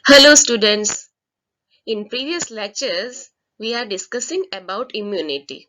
Hello students. In previous lectures, we are discussing about immunity.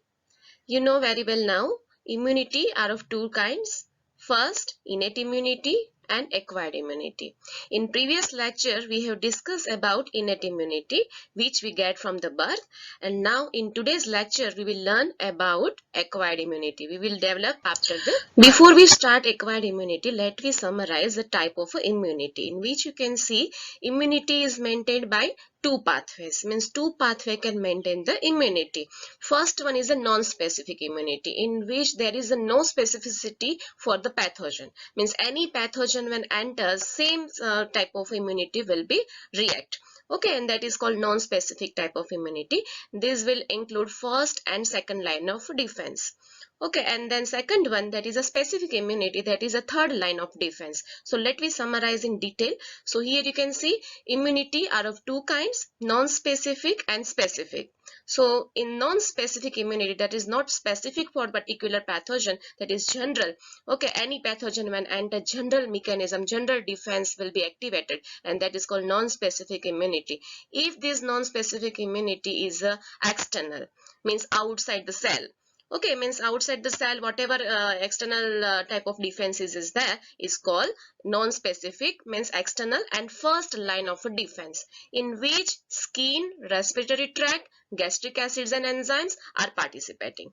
You know very well now, immunity are of two kinds. First, innate immunity and acquired immunity. In previous lecture, we have discussed about innate immunity, which we get from the birth. And now in today's lecture, we will learn about acquired immunity. We will develop after the Before we start acquired immunity, let me summarize the type of immunity in which you can see immunity is maintained by two pathways. Means two pathways can maintain the immunity. First one is a non-specific immunity in which there is a no specificity for the pathogen. Means any pathogen when enters, same type of immunity will be react. Okay, and that is called non-specific type of immunity. This will include first and second line of defense. Okay, and then second one, that is a specific immunity, that is a third line of defense. So let me summarize in detail. So here you can see immunity are of two kinds, non-specific and specific. So in non-specific immunity, that is not specific for particular pathogen, that is general. Okay, any pathogen when enter general mechanism, general defense will be activated, and that is called non-specific immunity. If this non-specific immunity is external, means outside the cell. Okay, means outside the cell, whatever external type of defenses is there is called non-specific, means external and first line of defense, in which skin, respiratory tract, gastric acids and enzymes are participating.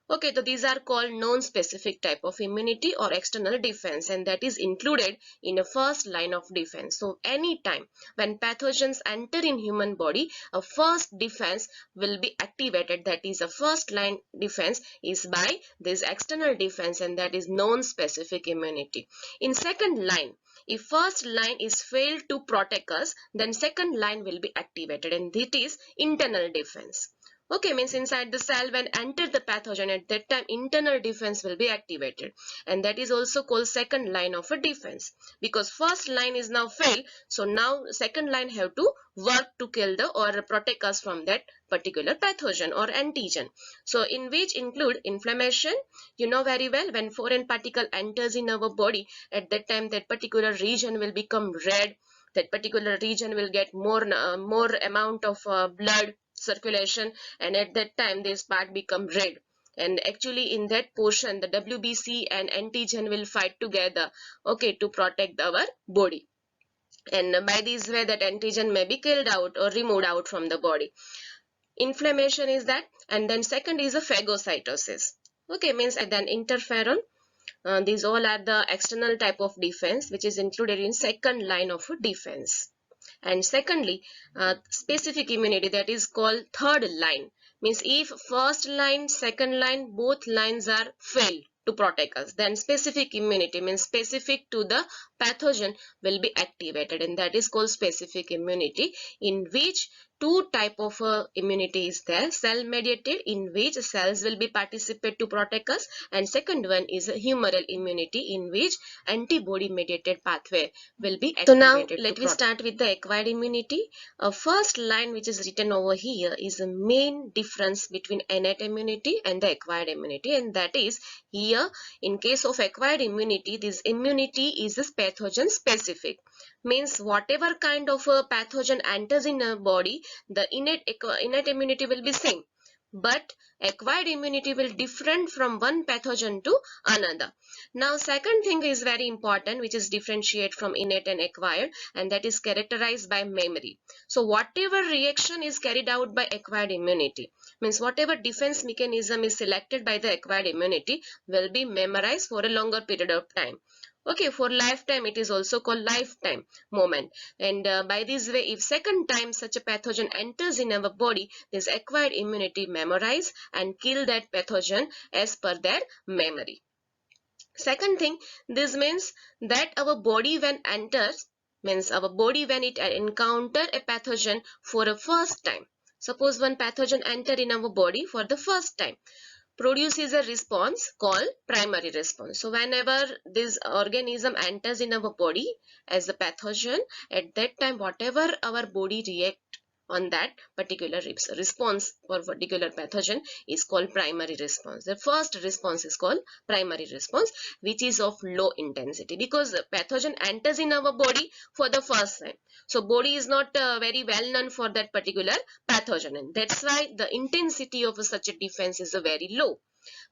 Okay, so these are called non-specific type of immunity or external defense, and that is included in a first line of defense. So anytime when pathogens enter in human body, a first defense will be activated. That is a first line defense is by this external defense, and that is non-specific immunity. In second line, if first line is failed to protect us, then second line will be activated, and it is internal defense. Okay, means inside the cell when enter the pathogen, at that time internal defense will be activated, and that is also called second line of a defense, because first line is now failed, so now second line have to work to kill the or protect us from that particular pathogen or antigen. So in which include inflammation. You know very well, when foreign particle enters in our body, at that time that particular region will become red, that particular region will get more amount of blood circulation, and at that time this part become red, and actually in that portion the WBC and antigen will fight together, okay, to protect our body, and by this way that antigen may be killed out or removed out from the body. Inflammation is that, and then second is a phagocytosis. Okay, means then interferon. These all are the external type of defense which is included in second line of defense. And secondly, specific immunity, that is called third line. Means if first line, second line, both lines are failed to protect us, then specific immunity, means specific to the pathogen, will be activated, and that is called specific immunity, in which two type of immunity is there: cell mediated, in which cells will be participate to protect us, and second one is humoral immunity, in which antibody mediated pathway will be activated. So now let me start with the acquired immunity. First line which is written over here is the main difference between innate immunity and the acquired immunity, and that is here in case of acquired immunity, this immunity is pathogen specific. Means whatever kind of a pathogen enters in a body, the innate immunity will be same, but acquired immunity will different from one pathogen to another. Now second thing is very important, which is differentiate from innate and acquired, and that is characterized by memory. So whatever reaction is carried out by acquired immunity, means whatever defense mechanism is selected by the acquired immunity, will be memorized for a longer period of time. Okay, for lifetime, it is also called lifetime moment. And by this way, if second time such a pathogen enters in our body, this acquired immunity memorize and kill that pathogen as per their memory. Second thing, this means that our body when enters, means our body when it encounter a pathogen for a first time. Suppose one pathogen enter in our body for the first time, produces a response called primary response. So whenever this organism enters in our body as a pathogen, at that time whatever our body react on that particular response for particular pathogen is called primary response. The first response is called primary response, which is of low intensity because the pathogen enters in our body for the first time. So body is not very well known for that particular pathogen, and that's why the intensity of such a defense is very low.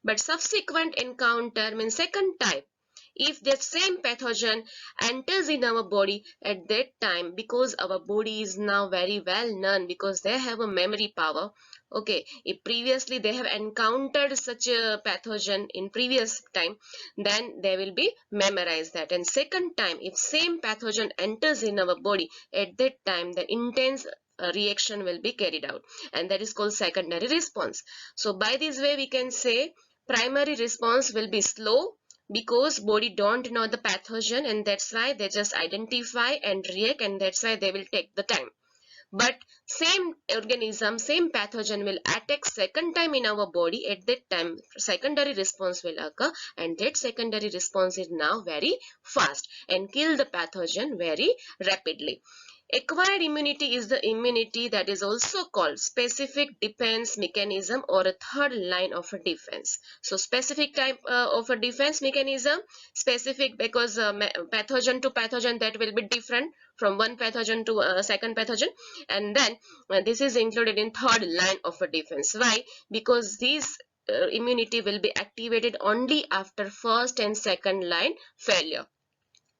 But subsequent encounter means second type, if that same pathogen enters in our body at that time, because our body is now very well known, because they have a memory power. Okay, if previously they have encountered such a pathogen in previous time, then they will be memorize that. And second time, if same pathogen enters in our body at that time, the intense reaction will be carried out, and that is called secondary response. So by this way we can say primary response will be slow because body don't know the pathogen, and that's why they just identify and react, and that's why they will take the time. But same organism, same pathogen will attack second time in our body. At that time secondary response will occur, and that secondary response is now very fast and kill the pathogen very rapidly. Acquired immunity is the immunity that is also called specific defense mechanism or a third line of a defense. So specific type of a defense mechanism, specific because pathogen to pathogen that will be different from one pathogen to a second pathogen, and then this is included in third line of a defense. Why? Because these immunity will be activated only after first and second line failure.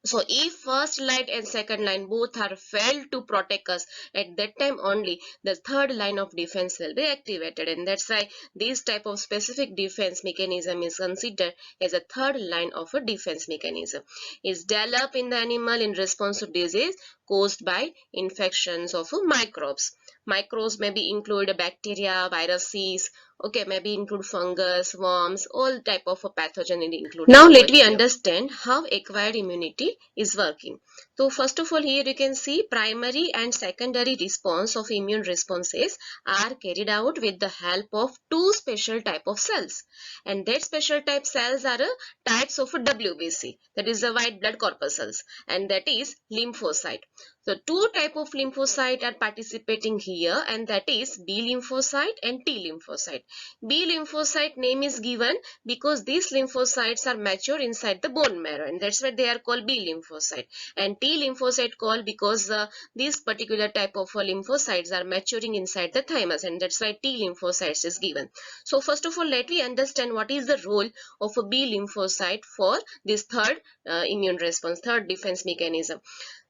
So if first line and second line both are failed to protect us, at that time only the third line of defense will be activated, and that's why this type of specific defense mechanism is considered as a third line of a defense mechanism. Is developed in the animal in response to disease caused by infections of microbes. Microbes may be include bacteria, viruses, okay, maybe include fungus, worms, all type of a pathogen included. Now let me understand how acquired immunity is working. So first of all, here you can see primary and secondary response of immune responses are carried out with the help of two special type of cells, and that special type cells are types of WBC, that is the white blood corpuscles, and that is lymphocyte. So two type of lymphocyte are participating here, and that is B lymphocyte and T lymphocyte. B lymphocyte name is given because these lymphocytes are mature inside the bone marrow, and that's why they are called B lymphocyte. And T lymphocyte called because these particular type of lymphocytes are maturing inside the thymus, and that's why T lymphocytes is given. So first of all, let me understand what is the role of a B lymphocyte for this third immune response, third defense mechanism.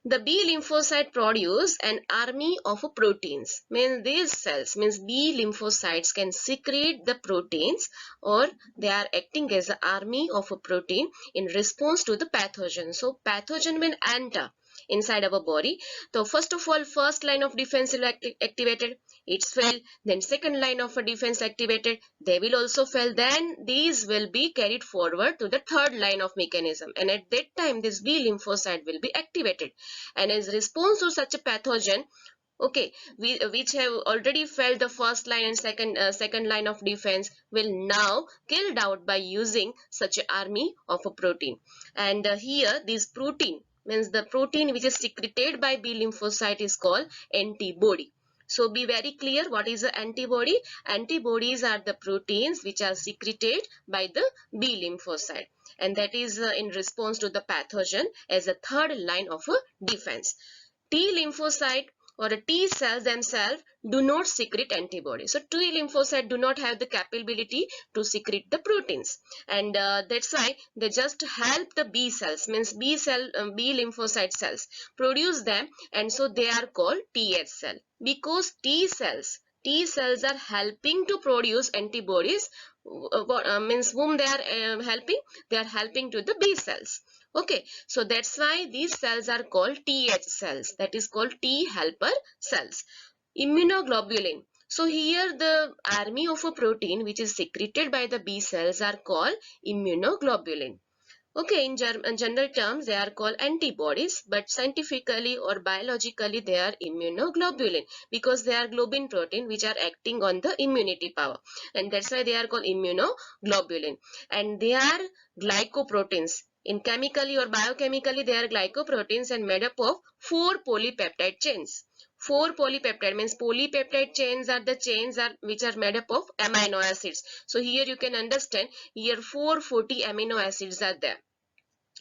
The B lymphocyte produce an army of proteins. Means these cells, means B lymphocytes can secrete the proteins, or they are acting as an army of a protein in response to the pathogen. So pathogen will enter inside our body. So first of all, first line of defense will activated. It's failed. Then second line of a defense activated. They will also fail. Then these will be carried forward to the third line of mechanism. And at that time, this B lymphocyte will be activated. And as response to such a pathogen, okay, which have already failed the first line and second line of defense, will now killed out by using such an army of a protein. And here this protein, means the protein which is secreted by B lymphocyte, is called antibody. So be very clear what is the antibody. Antibodies are the proteins which are secreted by the B lymphocyte, and that is in response to the pathogen as a third line of defense. T lymphocyte or a T cells themselves do not secrete antibodies. So T lymphocyte do not have the capability to secrete the proteins, and that's why they just help the B cells, means B lymphocyte cells produce them, and so they are called Th cell, because T cells are helping to produce antibodies. Means whom they are helping? They are helping to the B cells. Okay, so that's why these cells are called Th cells, that is called T helper cells. Immunoglobulin. So here the army of a protein which is secreted by the B cells are called immunoglobulin. Okay, in general terms, they are called antibodies, but scientifically or biologically, they are immunoglobulin because they are globin protein which are acting on the immunity power, and that's why they are called immunoglobulin. And they are glycoproteins. In chemically or biochemically, they are glycoproteins and made up of 4 polypeptide chains. 4 polypeptide, means polypeptide chains are the chains which are made up of amino acids. So here you can understand, here 440 amino acids are there.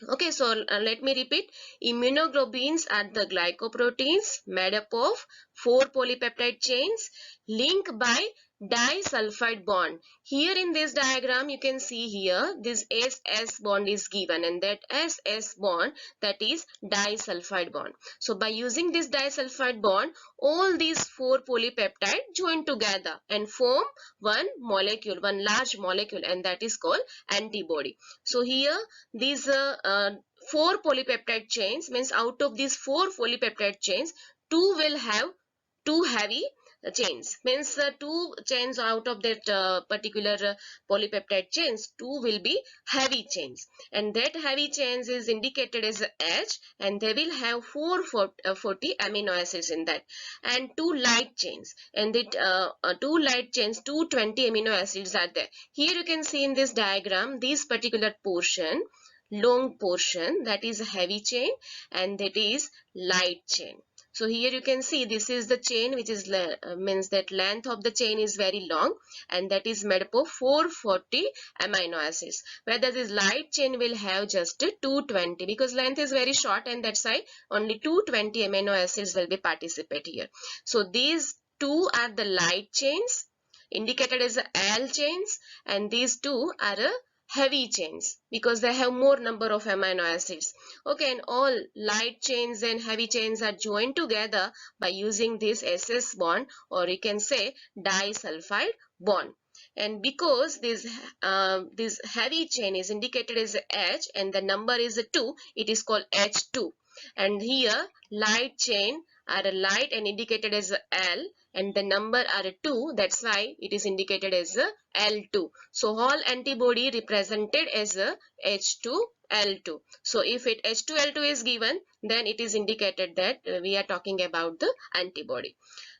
Okay, so let me repeat. Immunoglobulins are the glycoproteins made up of 4 polypeptide chains linked by disulfide bond. Here in this diagram you can see here this SS bond is given, and that SS bond, that is disulfide bond. So by using this disulfide bond, all these 4 polypeptide join together and form one molecule, one large molecule, and that is called antibody. So here these 4 polypeptide chains, means out of these 4 polypeptide chains, 2 will have 2 heavy chains, means 2 chains out of that particular polypeptide chains, 2 will be heavy chains, and that heavy chains is indicated as H, and they will have 440 amino acids in that, and 2 light chains, and that 2 light chains, 220 amino acids are there. Here you can see in this diagram, this particular portion, long portion, that is a heavy chain, and that is light chain. So here you can see this is the chain which is means that length of the chain is very long, and that is made up of 440 amino acids. Whether this light chain will have just 220, because length is very short, and that's why only 220 amino acids will be participate here. So these two are the light chains indicated as L chains, and these two are heavy chains because they have more number of amino acids. Okay, and all light chains and heavy chains are joined together by using this SS bond, or you can say disulfide bond. And because this heavy chain is indicated as H and the number is 2, it is called H2. And here light chain are light and indicated as L, and the number are 2, that's why it is indicated as L2. So all antibody represented as H2L2. So if it H2L2 is given, then it is indicated that we are talking about the antibody.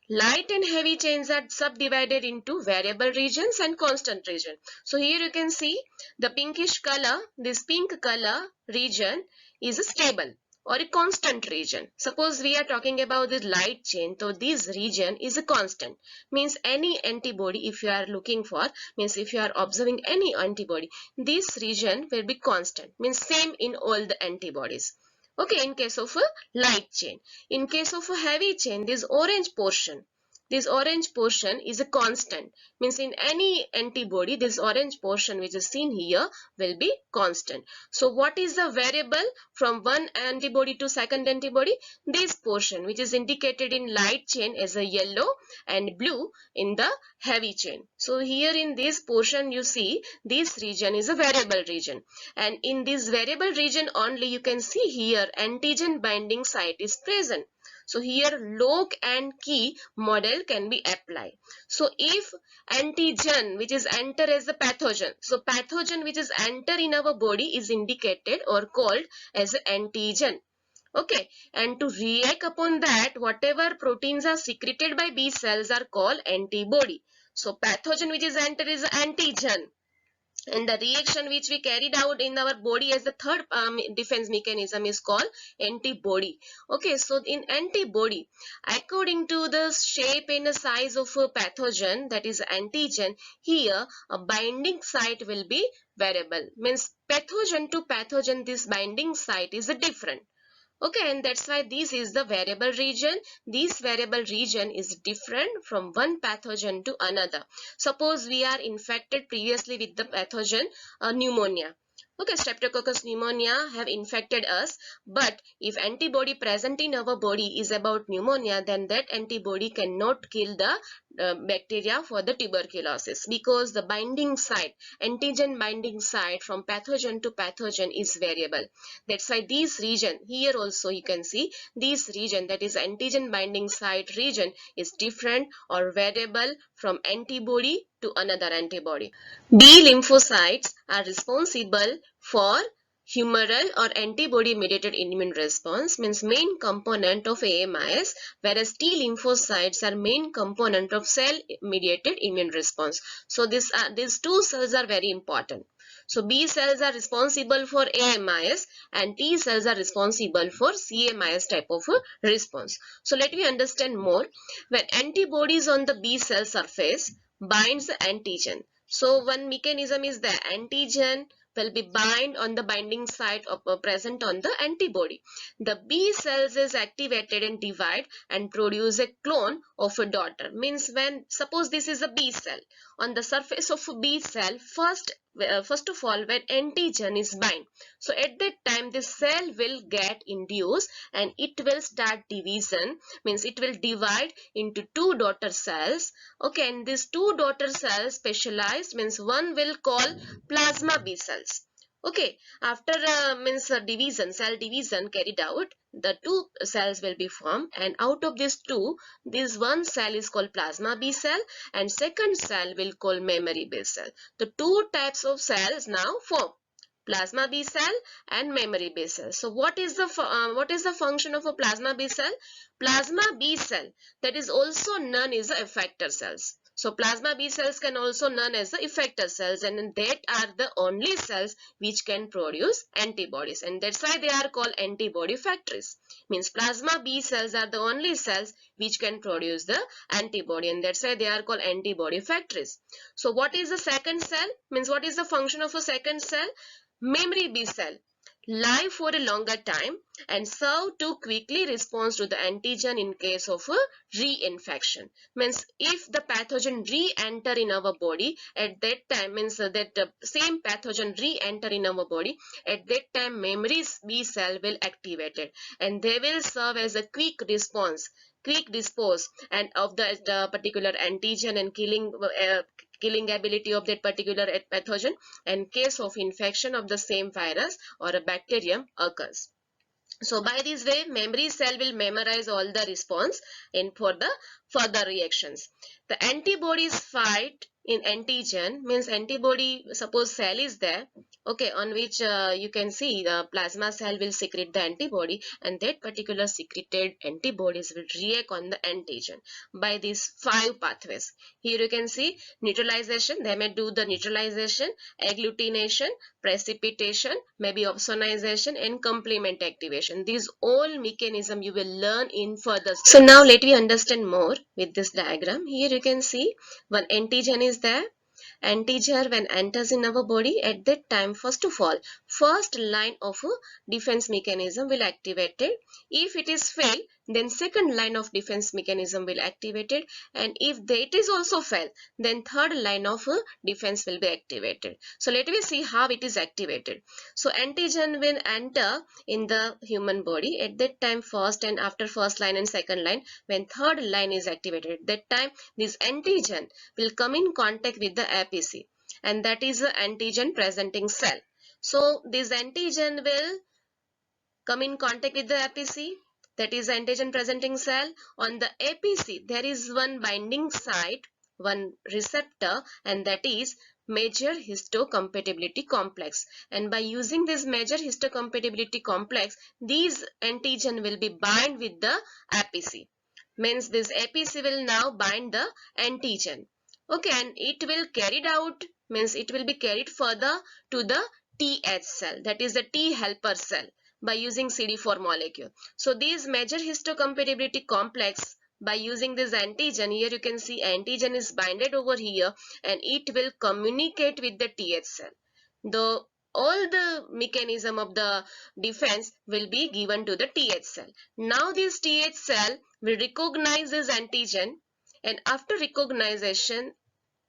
Light and heavy chains are subdivided into variable regions and constant region. So here you can see the pinkish color, this pink color region is stable or a constant region. Suppose we are talking about this light chain, so this region is a constant. Means any antibody, if you are looking for, means if you are observing any antibody, this region will be constant. Means same in all the antibodies. Okay, in case of a light chain. In case of a heavy chain, this orange portion is a constant. Means in any antibody, this orange portion which is seen here will be constant. So what is the variable from one antibody to second antibody? This portion which is indicated in light chain as a yellow and blue in the heavy chain. So here in this portion you see this region is a variable region, and in this variable region only you can see here antigen binding site is present. So here lock and key model can be applied. So if antigen which is enter as the pathogen, so pathogen which is enter in our body is indicated or called as antigen. Okay, and to react upon that, whatever proteins are secreted by B cells are called antibody. So pathogen which is enter is antigen, and the reaction which we carried out in our body as the third defense mechanism is called antibody. Okay, so in antibody, according to the shape and the size of a pathogen, that is antigen, here a binding site will be variable. Means pathogen to pathogen, this binding site is different. Okay, and that's why this is the variable region. This variable region is different from one pathogen to another. Suppose we are infected previously with the pathogen pneumonia. Okay, Streptococcus pneumonia have infected us, but if antibody present in our body is about pneumonia, then that antibody cannot kill the bacteria for the tuberculosis, because the binding site, antigen binding site from pathogen to pathogen is variable. That's why this region, here also you can see this region, that is antigen binding site region, is different or variable from antibody to another antibody. B lymphocytes are responsible for humoral or antibody mediated immune response, means main component of AMIS, whereas T lymphocytes are main component of cell mediated immune response. So these two cells are very important. So B cells are responsible for AMIS and T cells are responsible for CMIS type of response. So let me understand more. When antibodies on the B cell surface binds the antigen. So one mechanism is the antigen will be bind on the binding site of present on the antibody. The B cells is activated and divide and produce a clone of a daughter. Means when suppose this is a B cell, on the surface of a B cell, first of all when antigen is bind, so at that time the cell will get induced and it will start division, means it will divide into two daughter cells. Okay, and these two daughter cells specialized, means one will call plasma B cells. Okay, after division, cell division carried out, the two cells will be formed, and out of these two, this one cell is called plasma B cell and second cell will call memory B cell. The two types of cells now form, plasma B cell and memory B cell. So what is the function of a plasma B cell? Plasma B cell, that is also known as the effector cells. So plasma B cells can also known as the effector cells, and that are the only cells which can produce antibodies, and that's why they are called antibody factories. Means plasma B cells are the only cells which can produce the antibody, and that's why they are called antibody factories. So what is the second cell? Means what is the function of a second cell? Memory B cell live for a longer time and serve to quickly respond to the antigen in case of a reinfection. Means if the pathogen re-enter in our body at that time, means that the same pathogen re-enter in our body, at that time memory B cell will activated and they will serve as a quick dispose and of the particular antigen and killing ability of that particular pathogen in case of infection of the same virus or a bacterium occurs. So by this way, memory cell will memorize all the response in for the further reactions. The antibodies fight in antigen, means antibody, suppose cell is there, okay, on which you can see the plasma cell will secrete the antibody and that particular secreted antibodies will react on the antigen by these 5 pathways. Here you can see neutralization, they may do the neutralization, agglutination, precipitation, maybe opsonization and complement activation. These all mechanism you will learn in further. So now let me understand more with this diagram. Here you can see one antigen is there. Antigen when enters in our body, at that time first of all first line of a defense mechanism will activated. If it is fail, then second line of defense mechanism will activated, and if that is also fail, then third line of defense will be activated. So let me see how it is activated. So antigen will enter in the human body, at that time first and after first line and second line, when third line is activated, at that time this antigen will come in contact with the APC, and that is the antigen presenting cell. So this antigen will come in contact with the APC, that is antigen presenting cell. On the APC there is one binding site, one receptor, and that is major histocompatibility complex, and by using this major histocompatibility complex, these antigen will be bind with the APC. Means this APC will now bind the antigen, okay, and it will carried out, means it will be carried further to the TH cell, that is the T helper cell, by using CD4 molecule. So these major histocompatibility complex, by using this antigen, here you can see antigen is binded over here and it will communicate with the TH cell. The all the mechanism of the defense will be given to the TH cell. Now this TH cell will recognize this antigen, and after recognition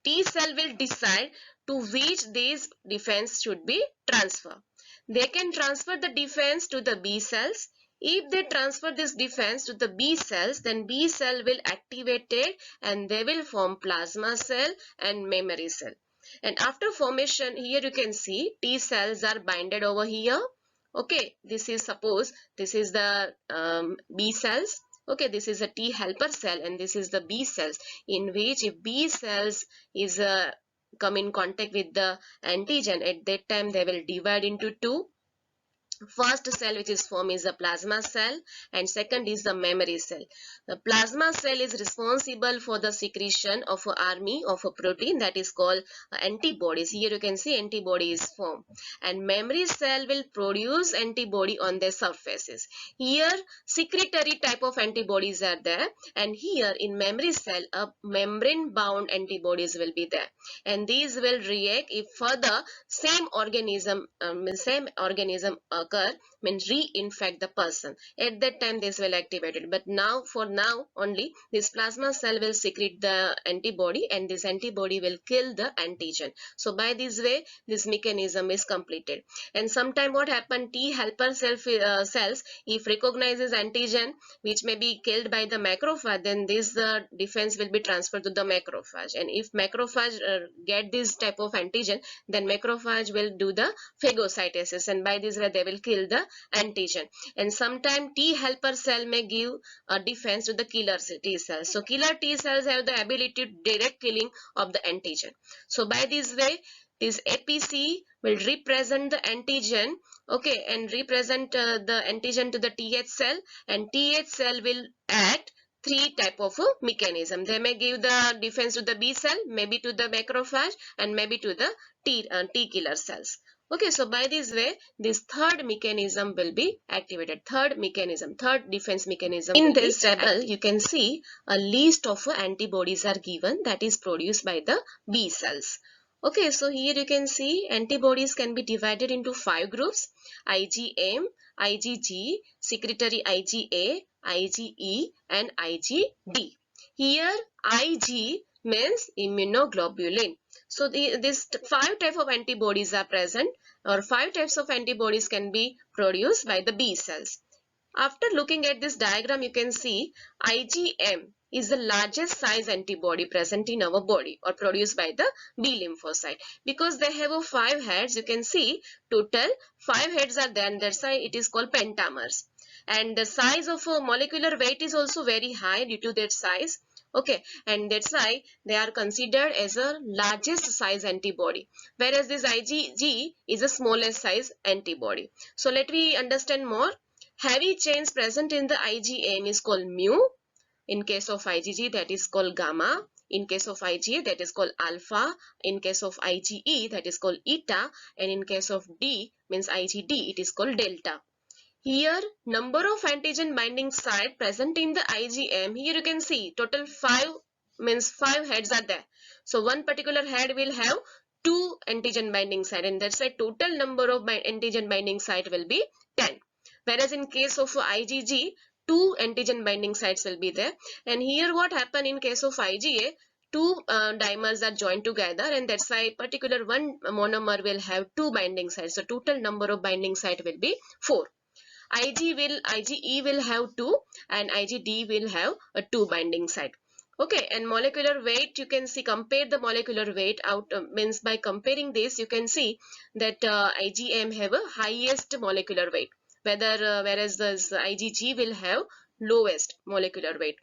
T cell will decide to which these defense should be transferred. They can transfer the defense to the B cells. If they transfer this defense to the B cells, then B cell will activate it and they will form plasma cell and memory cell. And after formation, here you can see T cells are binded over here. Okay, this is suppose this is the B cells. Okay, this is a T helper cell and this is the B cells, in which if B cells is come in contact with the antigen, at that time they will divide into two. First cell which is formed is the plasma cell, and second is the memory cell. The plasma cell is responsible for the secretion of an army of a protein that is called antibodies. Here you can see antibody is formed, and memory cell will produce antibody on their surfaces. Here secretory type of antibodies are there, and here in memory cell a membrane bound antibodies will be there, and these will react if further same organism occur, means reinfect the person. At that time this will activate it, but now for now only this plasma cell will secrete the antibody, and this antibody will kill the antigen. So by this way this mechanism is completed. And sometime what happen, T helper cells if recognizes antigen which may be killed by the macrophage, then this defense will be transferred to the macrophage, and if macrophage get this type of antigen, then macrophage will do the phagocytosis, and by this way they will kill the antigen. And sometimes T helper cell may give a defense to the killer T cells. So killer T cells have the ability to direct killing of the antigen. So by this way this APC will represent the antigen, okay, and represent the antigen to the TH cell, and TH cell will act three type of mechanism. They may give the defense to the B cell, maybe to the macrophage, and maybe to the T killer cells. Okay, so by this way, this third mechanism will be activated. Third defense mechanism. In this table, you can see a list of antibodies are given that is produced by the B cells. Okay, so here you can see antibodies can be divided into 5 groups: IgM, IgG, secretory IgA, IgE, and IgD. Here Ig means immunoglobulin. So these 5 types of antibodies are present, or 5 types of antibodies can be produced by the B cells. After looking at this diagram, you can see IgM is the largest size antibody present in our body or produced by the B lymphocyte. Because they have 5 heads, you can see total 5 heads are there, and that's why it is called pentamers. And the size of a molecular weight is also very high due to that size. Okay, and that's why they are considered as a largest size antibody, whereas this IgG is a smallest size antibody. So let me understand more. Heavy chains present in the IgM is called mu. In case of IgG, that is called gamma. In case of IgA, that is called alpha. In case of IgE, that is called eta. And in case of D, means IgD, it is called delta. Here, number of antigen binding site present in the IgM. Here you can see total 5, means 5 heads are there. So one particular head will have 2 antigen binding site, and that's why total number of antigen binding site will be 10. Whereas in case of IgG, 2 antigen binding sites will be there. And here what happened in case of IgA, 2 dimers are joined together, and that's why particular one monomer will have 2 binding sites. So total number of binding site will be 4. IgE will have 2, and IgD will have a 2 binding site. Okay, and molecular weight, you can see, compare the molecular weight out, means by comparing this you can see that IgM have a highest molecular weight, whereas this IgG will have lowest molecular weight.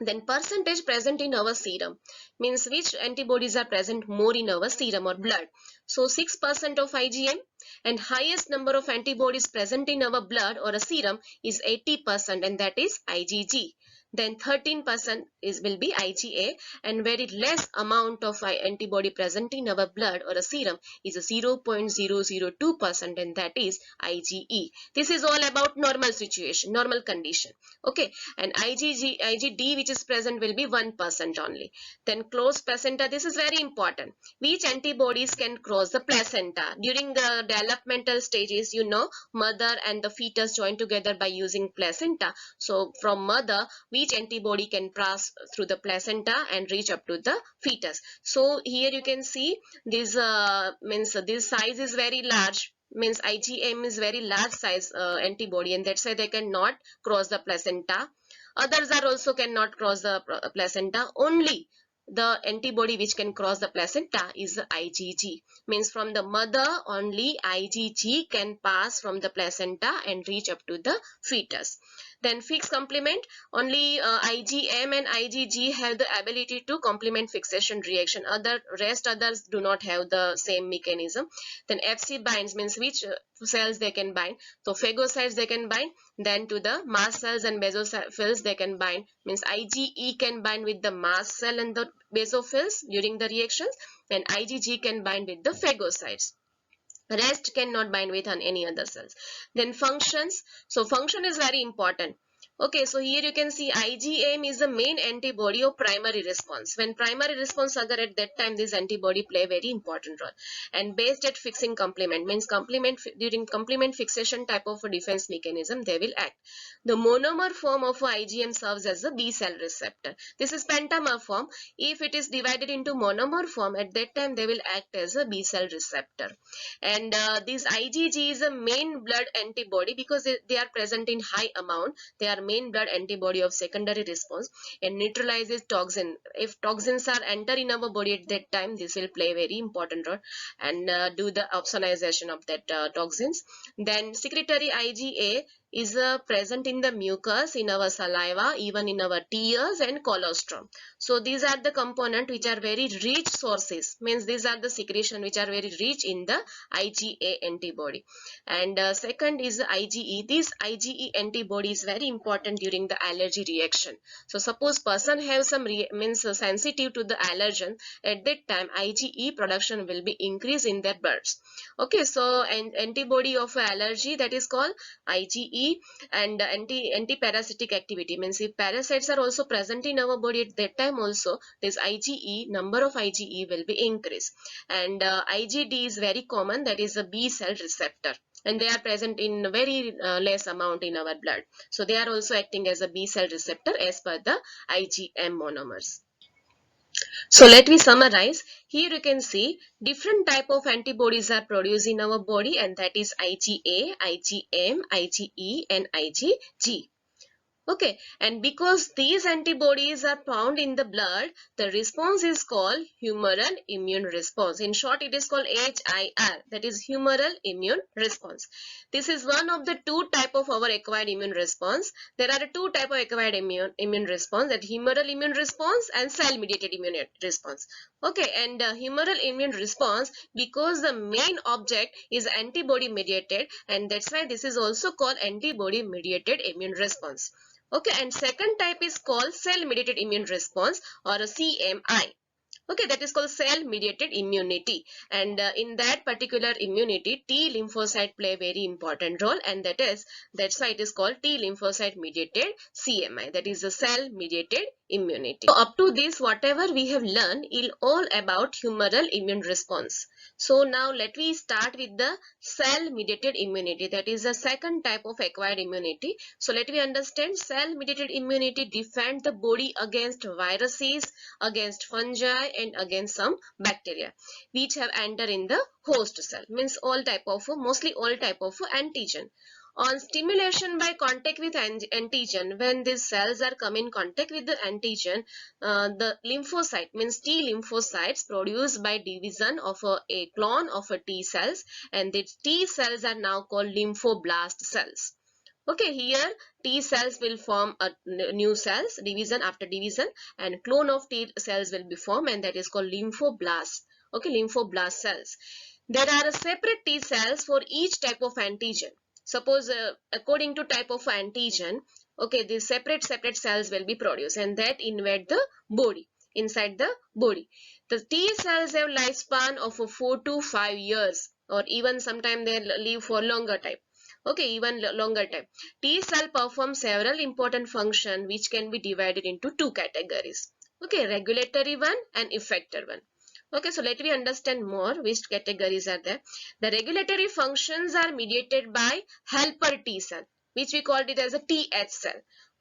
Then percentage present in our serum, means which antibodies are present more in our serum or blood. So 6% of IgM, and highest number of antibodies present in our blood or a serum is 80%, and that is IgG. Then 13% will be IgA, and very less amount of antibody present in our blood or a serum is 0.002%, and that is IgE. This is all about normal situation, normal condition. Okay, and IgD which is present will be 1% only. Then close placenta, this is very important. Which antibodies can cross the placenta? During the developmental stages, you know, mother and the fetus join together by using placenta. So from mother, which antibody can pass through the placenta and reach up to the fetus? So here you can see this means this size is very large, means IgM is very large size antibody, and that's why they cannot cross the placenta. Others are also cannot cross the placenta. Only the antibody which can cross the placenta is the IgG. Means from the mother only IgG can pass from the placenta and reach up to the fetus. Then fixed complement, only IgM and IgG have the ability to complement fixation reaction. Others do not have the same mechanism. Then Fc binds, means which cells they can bind. So phagocytes they can bind, then to the mast cells and basophils they can bind, means IgE can bind with the mast cell and the basophils during the reactions, and IgG can bind with the phagocytes. Rest cannot bind with any other cells. Then functions. So function is very important. Okay, so here you can see IgM is the main antibody of primary response. When primary response occur, at that time this antibody play a very important role. And based at fixing complement, means during complement fixation type of a defense mechanism they will act. The monomer form of IgM serves as a B cell receptor. This is pentamer form. If it is divided into monomer form, at that time they will act as a B cell receptor. And this IgG is a main blood antibody because they are present in high amount. They are main blood antibody of secondary response and neutralizes toxin. If toxins are enter in our body at that time, this will play a very important role and do the opsonization of that toxins. Then secretory IgA is present in the mucus, in our saliva, even in our tears and colostrum. So these are the components which are very rich sources, means these are the secretion which are very rich in the IgA antibody. And second is IgE. This IgE antibody is very important during the allergy reaction. So suppose person have some means sensitive to the allergen, at that time IgE production will be increased in their bloods. Okay, so an antibody of allergy, that is called IgE. And anti-parasitic activity, means if parasites are also present in our body at that time also, this IgE, number of IgE will be increased. And IgD is very common, that is a B cell receptor, and they are present in very less amount in our blood. So they are also acting as a B cell receptor as per the IgM monomers. So let me summarize. Here you can see different type of antibodies are produced in our body, and that is IgA, IgM, IgE and IgG. Okay, and because these antibodies are found in the blood, the response is called humoral immune response. In short, it is called HIR, that is humoral immune response. This is one of the two type of our acquired immune response. There are two type of acquired immune response, that humoral immune response and cell mediated immune response. Okay, and humoral immune response, because the main object is antibody mediated, and that's why this is also called antibody mediated immune response. Okay, and second type is called cell mediated immune response, or a CMI. Okay, that is called cell mediated immunity, and in that particular immunity T lymphocyte play a very important role, and that's why it is called T lymphocyte mediated CMI, that is a cell mediated immunity. So up to this, whatever we have learned is all about humoral immune response. So now let me start with the cell mediated immunity, that is the second type of acquired immunity. So let me understand. Cell mediated immunity defend the body against viruses, against fungi and against some bacteria which have entered in the host cell, means mostly all type of antigen. On stimulation by contact with antigen, when these cells are come in contact with the antigen, the lymphocyte, means T lymphocytes produced by division of a clone of a T cells, and the T cells are now called lymphoblast cells. Okay, here T cells will form a new cells, division after division, and clone of T cells will be formed, and that is called lymphoblasts. Okay, lymphoblast cells. There are a separate T cells for each type of antigen. Suppose according to type of antigen, okay, these separate cells will be produced, and that invade the body, inside the body. The T cells have lifespan of 4 to 5 years, or even sometimes they live for longer time. Okay, even longer time. T cell performs several important functions which can be divided into two categories. Okay, regulatory one and effector one. Okay, so let me understand more which categories are there. The regulatory functions are mediated by helper T cell, which we called it as a TH cell.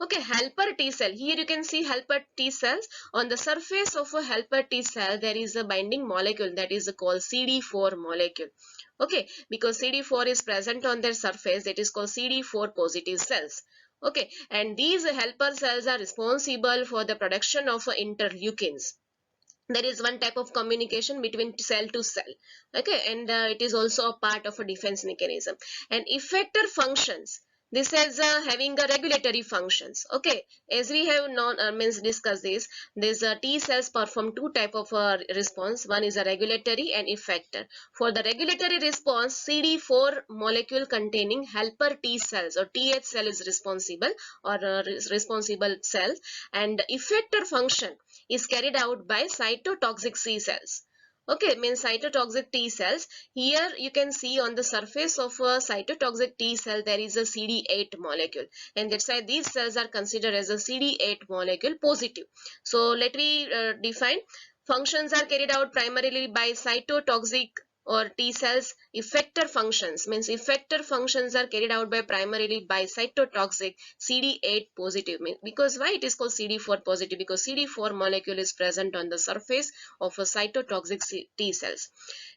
Okay, helper T cell. Here you can see helper T cells. On the surface of a helper T cell, there is a binding molecule that is called CD4 molecule. Okay, because CD4 is present on their surface, it is called CD4 positive cells. Okay, and these helper cells are responsible for the production of interleukins. There is one type of communication between cell to cell. Okay, and it is also a part of a defense mechanism. And effector functions, This is having a regulatory functions. Okay, as we have means discussed this, these T cells perform two type of response. One is a regulatory and effector. For the regulatory response, CD4 molecule containing helper T cells or TH cell is responsible, or responsible cells, and effector function is carried out by cytotoxic C cells. Okay, means cytotoxic T cells. Here you can see on the surface of a cytotoxic T cell there is a CD8 molecule, and that's why these cells are considered as a CD8 molecule positive. So let me define. Functions are carried out primarily by cytotoxic or T cells. Effector functions means effector functions are carried out by primarily by cytotoxic CD8 positive. Because why it is called CD4 positive? Because CD4 molecule is present on the surface of a cytotoxic T cells.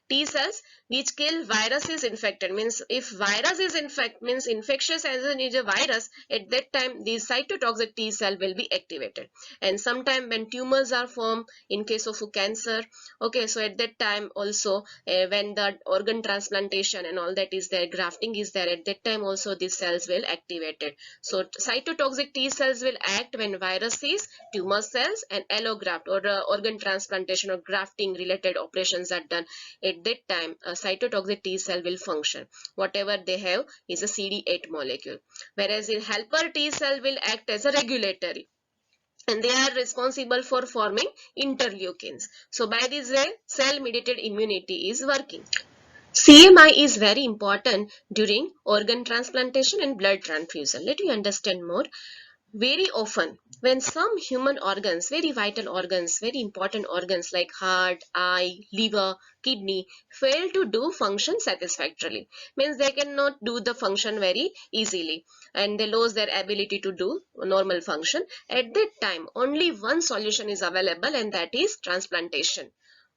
T cells which kill viruses infected, means if virus is means infectious agent is a virus, at that time the cytotoxic T cell will be activated. And sometime when tumors are formed in case of cancer, okay, so at that time also when the organ transplantation and all that is there, grafting is there, at that time also these cells will activated. So cytotoxic T cells will act when viruses, tumor cells and allograft or organ transplantation or grafting related operations are done. At that time a cytotoxic T cell will function. Whatever they have is a CD8 molecule, whereas in helper T cell will act as a regulatory, and they are responsible for forming interleukins. So by this way cell mediated immunity is working. CMI is very important during organ transplantation and blood transfusion. Let me understand more. Very often when some human organs, very vital organs, very important organs like heart, eye, liver, kidney fail to do function satisfactorily, means they cannot do the function very easily and they lose their ability to do normal function. At that time only one solution is available, and that is transplantation.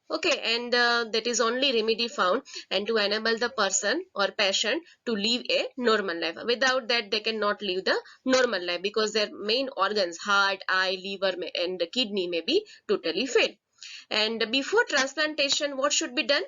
Okay, and that is only remedy found and to enable the person or patient to live a normal life. Without that they cannot live the normal life because their main organs, heart, eye, liver and the kidney may be totally failed. And before transplantation, what should be done?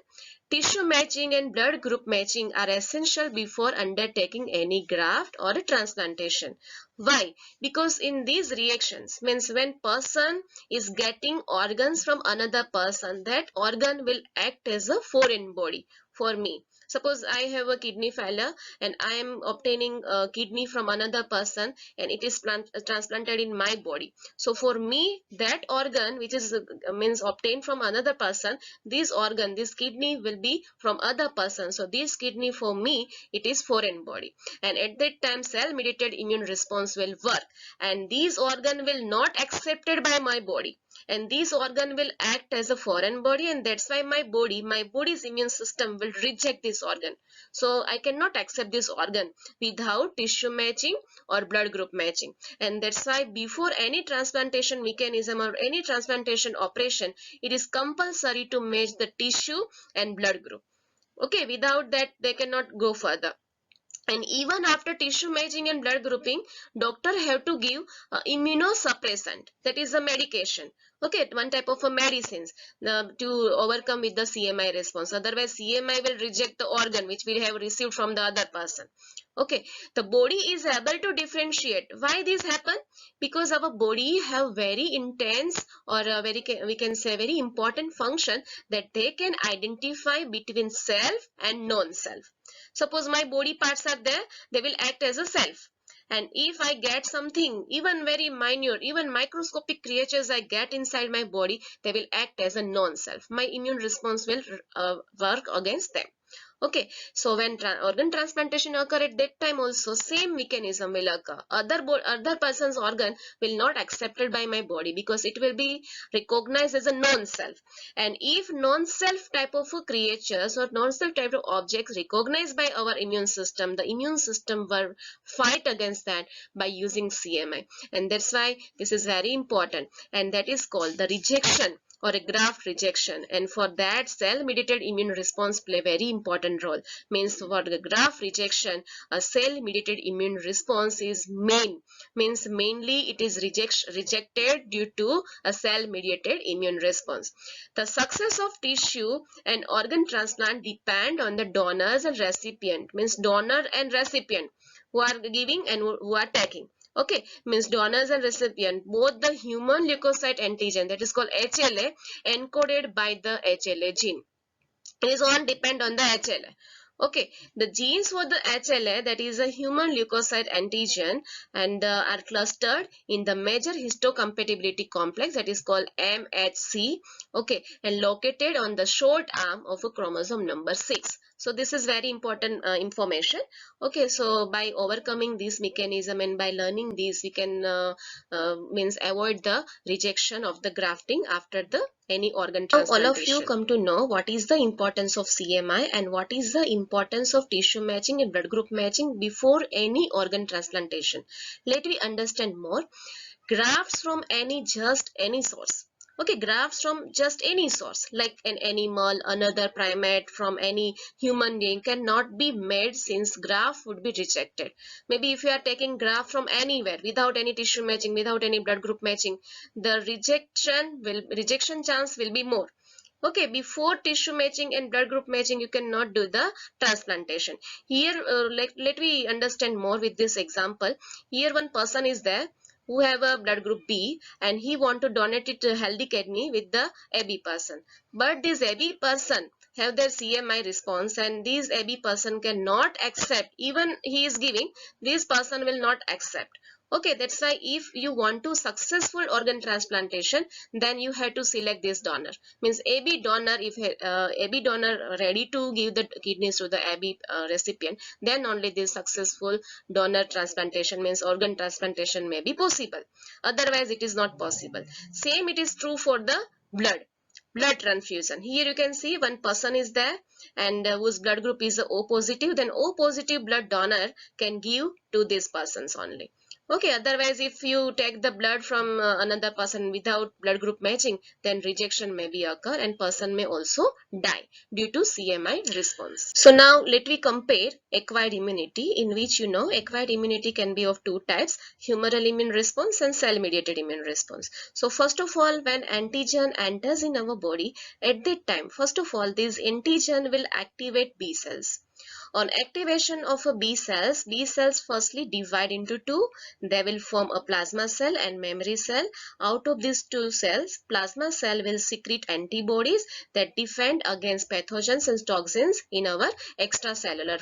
Tissue matching and blood group matching are essential before undertaking any graft or a transplantation. Why? Because in these reactions, means when person is getting organs from another person, that organ will act as a foreign body for me. Suppose I have a kidney failure and I am obtaining a kidney from another person and it is transplanted in my body. So for me, that organ which is means obtained from another person, this organ, this kidney will be from other person. So this kidney for me, it is foreign body. And at that time cell mediated immune response will work, and these organ will not accepted by my body, and this organ will act as a foreign body, and that's why my body's immune system will reject this organ. So I cannot accept this organ without tissue matching or blood group matching. And that's why before any transplantation mechanism or any transplantation operation, it is compulsory to match the tissue and blood group. Okay, without that they cannot go further. And even after tissue matching and blood grouping, doctor have to give immunosuppressant, that is a medication. Okay, one type of a medicines to overcome with the CMI response. Otherwise CMI will reject the organ which we have received from the other person. Okay, the body is able to differentiate. Why this happen? Because our body have very intense or very we can say very important function, that they can identify between self and non-self. Suppose my body parts are there, they will act as a self. And if I get something even very minute, even microscopic creatures I get inside my body, they will act as a non-self. My immune response will work against them. Okay, so when organ transplantation occur, at that time also same mechanism will occur. Other person's organ will not accepted by my body because it will be recognized as a non-self. And if non-self type of creatures or non-self type of objects recognized by our immune system, the immune system will fight against that by using CMI. And that's why this is very important, and that is called the rejection or a graft rejection. And for that cell mediated immune response play very important role. Means for the graft rejection, a cell mediated immune response is means mainly it is rejected due to a cell mediated immune response. The success of tissue and organ transplant depend on the donors and recipient, means donor and recipient. who are giving and who are taking. Okay, means donors and recipient, both the human leukocyte antigen, that is called HLA, encoded by the HLA gene. This one depend on the HLA. Okay, the genes for the HLA, that is a human leukocyte antigen, and are clustered in the major histocompatibility complex, that is called MHC. Okay, and located on the short arm of a chromosome number 6. So this is very important information. Okay, so by overcoming this mechanism and by learning this, we can means avoid the rejection of the grafting after the any organ transplantation. Now all of you come to know what is the importance of CMI and what is the importance of tissue matching and blood group matching before any organ transplantation. Let me understand more. Grafts from just any source. Okay, grafts from just any source, like an animal, another primate, from any human being, cannot be made since graft would be rejected. Maybe if you are taking graft from anywhere without any tissue matching, without any blood group matching, the rejection chance will be more. Okay, before tissue matching and blood group matching, you cannot do the transplantation. Here, let me understand more with this example. Here one person is there who have a blood group B and he want to donate it to healthy kidney with the AB person. But this AB person have their CMI response and this AB person cannot accept, even he is giving, this person will not accept. Okay, that's why if you want to successful organ transplantation, then you have to select this donor. Means AB donor, if AB donor ready to give the kidneys to the AB recipient, then only this successful donor transplantation, means organ transplantation, may be possible. Otherwise it is not possible. Same it is true for the blood transfusion. Here you can see one person is there and whose blood group is O positive, then O positive blood donor can give to these persons only. Okay, otherwise if you take the blood from another person without blood group matching, then rejection may be occur and person may also die due to CMI response. So now let me compare acquired immunity, in which acquired immunity can be of two types: humoral immune response and cell mediated immune response. So first of all, when antigen enters in our body, at that time, first of all, this antigen will activate B cells. On activation of a B cells firstly divide into two. They will form a plasma cell and memory cell. Out of these two cells, plasma cell will secrete antibodies that defend against pathogens and toxins in our extracellular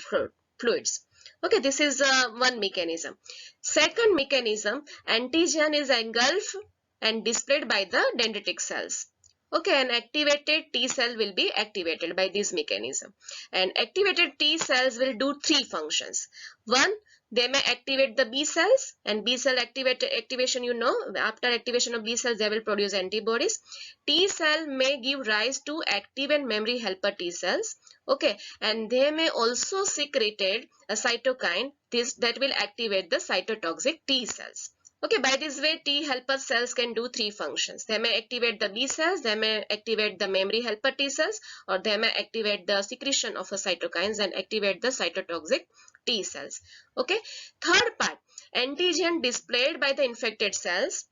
fluids. Okay, this is one mechanism. Second mechanism, antigen is engulfed and displayed by the dendritic cells. Okay, an activated T cell will be activated by this mechanism. And activated T cells will do three functions. One, they may activate the B cells, and B cell activation, after activation of B cells, they will produce antibodies. T cell may give rise to active and memory helper T cells. Okay, and they may also secreted a cytokine that will activate the cytotoxic T cells. Okay, by this way, T helper cells can do three functions. They may activate the B cells, they may activate the memory helper T cells, or they may activate the secretion of a cytokines and activate the cytotoxic T cells. Okay, third part, antigen displayed by the infected cells.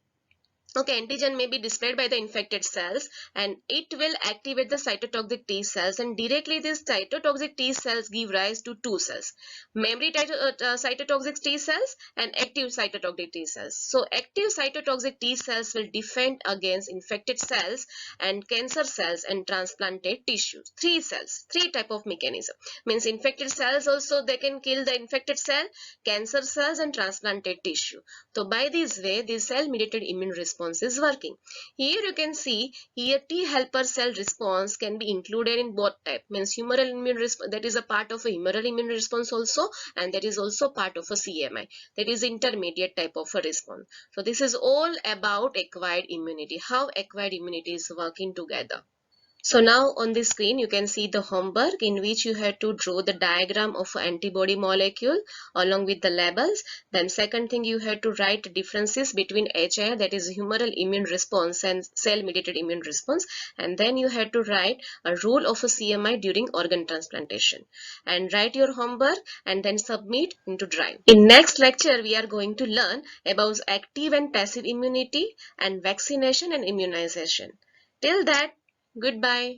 Okay, antigen may be displayed by the infected cells and it will activate the cytotoxic T cells, and directly these cytotoxic T cells give rise to two cells: memory cytotoxic T cells and active cytotoxic T cells. So active cytotoxic T cells will defend against infected cells and cancer cells and transplanted tissues. Three type of mechanism. Means infected cells also, they can kill the infected cell, cancer cells and transplanted tissue. So by this way, the cell mediated immune response is working. Here you can see, here T helper cell response can be included in both type. Means humoral immune response, that is a part of a humoral immune response also, and that is also part of a CMI, that is intermediate type of a response. So this is all about acquired immunity, how acquired immunity is working together. So now on the screen you can see the homework, in which you have to draw the diagram of an antibody molecule along with the labels. Then second thing, you have to write differences between HIR, that is humoral immune response, and cell mediated immune response. And then you have to write a role of a CMI during organ transplantation. And write your homework and then submit into Drive. In next lecture we are going to learn about active and passive immunity and vaccination and immunization. Till that, goodbye.